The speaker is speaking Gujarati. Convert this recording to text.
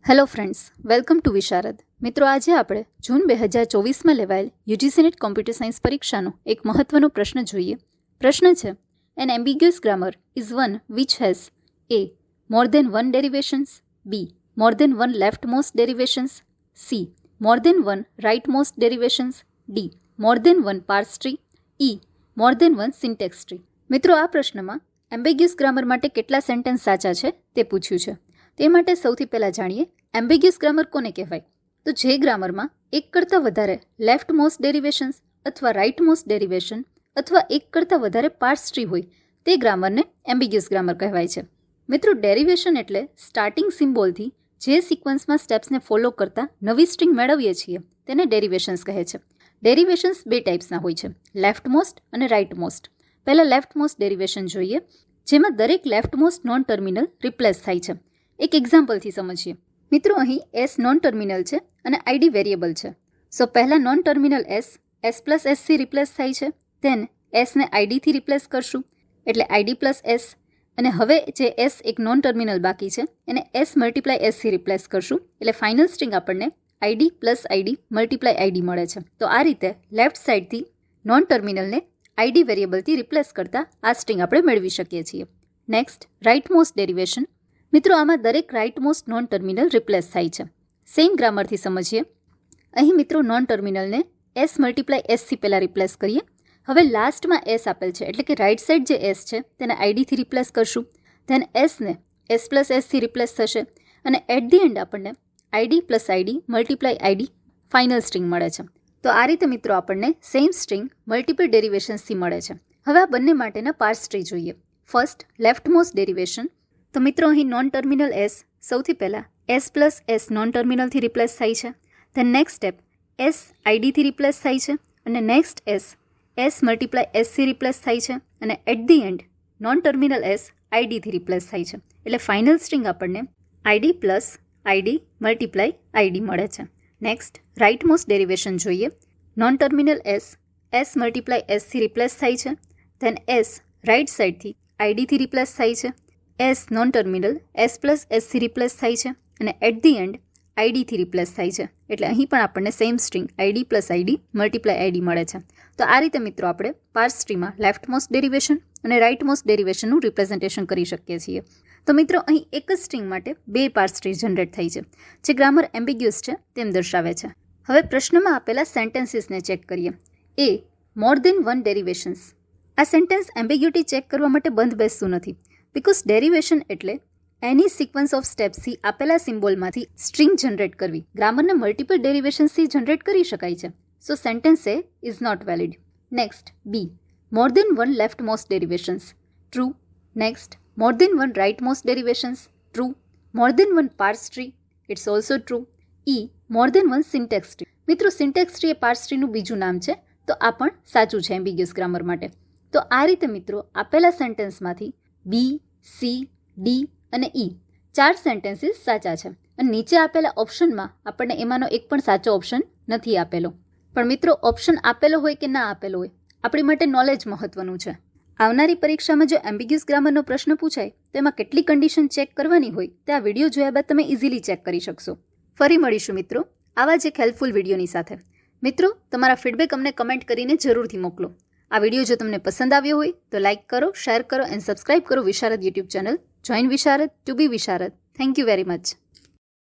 હેલો ફ્રેન્ડ્સ, વેલકમ ટુ વિશારદ. મિત્રો, આજે આપણે જૂન 2024માં લેવાયેલ યુજીસી નેટ કોમ્પ્યુટર સાયન્સ પરીક્ષાનો એક મહત્વનો પ્રશ્ન જોઈએ. પ્રશ્ન છે, an ambiguous grammar is one which has A more than one derivations, B more than one leftmost derivations, C more than one rightmost derivations, D more than one parse tree, E more than one syntax tree. મિત્રો, આ પ્રશ્નમાં એમ્બિગ્યુઅસ ગ્રામર માટે કેટલા સેન્ટેન્સ સાચા છે તે પૂછ્યું છે. તે માટે સૌથી પહેલાં જાણીએ એમ્બિગ્યુઅસ ગ્રામર કોને કહેવાય. તો જે ગ્રામરમાં એક કરતાં વધારે લેફ્ટ મોસ્ટ ડેરિવેશન્સ અથવા રાઇટ મોસ્ટ ડેરિવેશન અથવા એક કરતાં વધારે પાર્સ ટ્રી હોય તે ગ્રામરને એમ્બિગ્યુઅસ ગ્રામર કહેવાય છે. મિત્રો, ડેરિવેશન એટલે સ્ટાર્ટિંગ સિમ્બોલથી જે સિક્વન્સમાં સ્ટેપ્સને ફોલો કરતા નવી સ્ટ્રિંગ મેળવીએ છીએ તેને ડેરિવેશન્સ કહે છે. ડેરિવેશન્સ બે ટાઈપ્સના હોય છે, લેફ્ટ મોસ્ટ અને રાઇટ મોસ્ટ. પહેલાં લેફ્ટ મોસ્ટ ડેરિવેશન જોઈએ, જેમાં દરેક left most non terminal replace થાય છે. એક એક્ઝામ્પલથી સમજીએ. મિત્રો, અહીં એસ નોન ટર્મિનલ છે અને આઈડી વેરિયેબલ છે. સો પહેલાં નોન ટર્મિનલ એસ પ્લસ એસથી રિપ્લેસ થાય છે. ધેન એસને આઈડીથી રિપ્લેસ કરશું એટલે આઈડી પ્લસ એસ. અને હવે જે એસ એક નોન ટર્મિનલ બાકી છે એને એસ મલ્ટીપ્લાય એસથી રિપ્લેસ કરશું એટલે ફાઇનલ સ્ટ્રિંગ આપણને ID plus ID multiply ID મળે છે. તો આ રીતે લેફ્ટ સાઇડથી નોન ટર્મિનલને આઈડી વેરિયેબલથી રિપ્લેસ કરતાં આ સ્ટ્રિંગ આપણે મેળવી શકીએ છીએ. Next, right most derivation. મિત્રો, આમાં દરેક right most non terminal replace થાય છે. સેમ ગ્રામરથી સમજીએ. અહીં મિત્રો નોન ટર્મિનલને એસ મલ્ટીપ્લાય એસથી પહેલાં રિપ્લેસ કરીએ. હવે લાસ્ટમાં એસ આપેલ છે એટલે કે રાઇટ સાઇડ જે એસ છે તેને આઈડીથી રિપ્લેસ કરશું. ધેન એસને એસ પ્લસ એસથી રિપ્લેસ થશે અને એટ ધી એન્ડ આપણને ID plus ID multiply ID final string મળે છે. તો આ રીતે મિત્રો આપણને સેમ સ્ટ્રિંગ મલ્ટિપલ ડેરિવેશન્સથી મળે છે. હવે આ બંને માટેના પાર્સ ટ્રી જોઈએ. First, leftmost derivation. તો મિત્રો, અહીં નોન ટર્મિનલ એસ સૌથી પહેલાં એસ પ્લસ એસ નોન ટર્મિનલથી રિપ્લેસ થાય છે. ધેન નેક્સ્ટ સ્ટેપ એસ આઈડીથી રિપ્લેસ થાય છે અને નેક્સ્ટ એસ મલ્ટીપ્લાય એસથી રિપ્લેસ થાય છે અને at the end non terminal S આઈડીથી રિપ્લેસ થાય છે એટલે ફાઇનલ સ્ટ્રિંગ આપણને ID plus ID multiply ID મળે છે. નેક્સ્ટ, રાઇટ મોસ્ટ ડેરિવેશન જોઈએ. નોન ટર્મિનલ એસ મલ્ટીપ્લાય એસથી રિપ્લેસ થાય છે. ધેન એસ રાઇટ સાઇડથી આઈડીથી રિપ્લેસ થાય છે. S non terminal S plus એસથી રિપ્લેસ થાય છે અને એટ ધી એન્ડ આઈડીથી રિપ્લેસ થાય છે એટલે અહીં પણ આપણને same string ID plus ID multiply ID મળે છે. તો આ રીતે મિત્રો આપણે પાર્સ ટ્રીમાં લેફ્ટ મોસ્ટ ડેરિવેશન અને રાઇટ મોસ્ટ ડેરિવેશનનું રિપ્રેઝન્ટેશન કરી શકીએ છીએ. તો મિત્રો, અહીં એક જ સ્ટ્રિંગ માટે બે પાર્સ ટ્રી જનરેટ થઈ છે જે ગ્રામર એમ્બિગ્યુઅસ છે તેમ દર્શાવે છે. હવે પ્રશ્નમાં આપેલા સેન્ટેન્સીસને ચેક કરીએ. એ મોર દેન વન ડેરિવેશન્સ. આ સેન્ટેન્સ એમ્બિગ્યુટી ચેક કરવા માટે બંધ બેસતું નથી, બિકોઝ ડેરિવેશન એટલે એની સિક્વન્સ ઓફ સ્ટેપ્સથી આપેલા સિમ્બોલમાંથી સ્ટ્રિંગ જનરેટ કરવી. ગ્રામરને મલ્ટિપલ ડેરિવેશન્સથી જનરેટ કરી શકાય છે. So sentence A is not valid. Next, B more than one leftmost derivations. True. Next, more than one rightmost derivations. True. More than one parse tree. It's also true. E more than one syntax tree. મિત્રો, સિન્ટેક્સ ટ્રી એ પાર્સ ટ્રીનું બીજું નામ છે, તો આ પણ સાચું છે એમ્બિગ્યુઅસ ગ્રામર માટે. તો આ રીતે મિત્રો આપેલા સેન્ટેન્સમાંથી બી, સી, ડી અને ઈ 4 સેન્ટેન્સીસ સાચા છે અને નીચે આપેલા ઓપ્શનમાં આપણને એમાંનો એક પણ સાચો ઓપ્શન નથી આપેલો. પણ મિત્રો, ઓપ્શન આપેલો હોય કે ના આપેલો હોય, આપણી માટે નોલેજ મહત્વનું છે. આવનારી પરીક્ષામાં જો એમ્બિગ્યુઅસ ગ્રામરનો પ્રશ્ન પૂછાય તો એમાં કેટલી કન્ડિશન ચેક કરવાની હોય તે આ વિડીયો જોયા બાદ તમે ઇઝીલી ચેક કરી શકશો. ફરી મળીશું મિત્રો આવા જ એક હેલ્પફુલ વિડીયોની સાથે. મિત્રો, તમારા ફીડબેક અમને કમેન્ટ કરીને જરૂરથી મોકલો. આ વિડીયો જો તમને પસંદ આવ્યો હોય તો લાઇક કરો, શેર કરો એન્ડ સબસ્ક્રાઇબ કરો Visharad YouTube channel. Join Visharad to be Visharad. Thank you very much.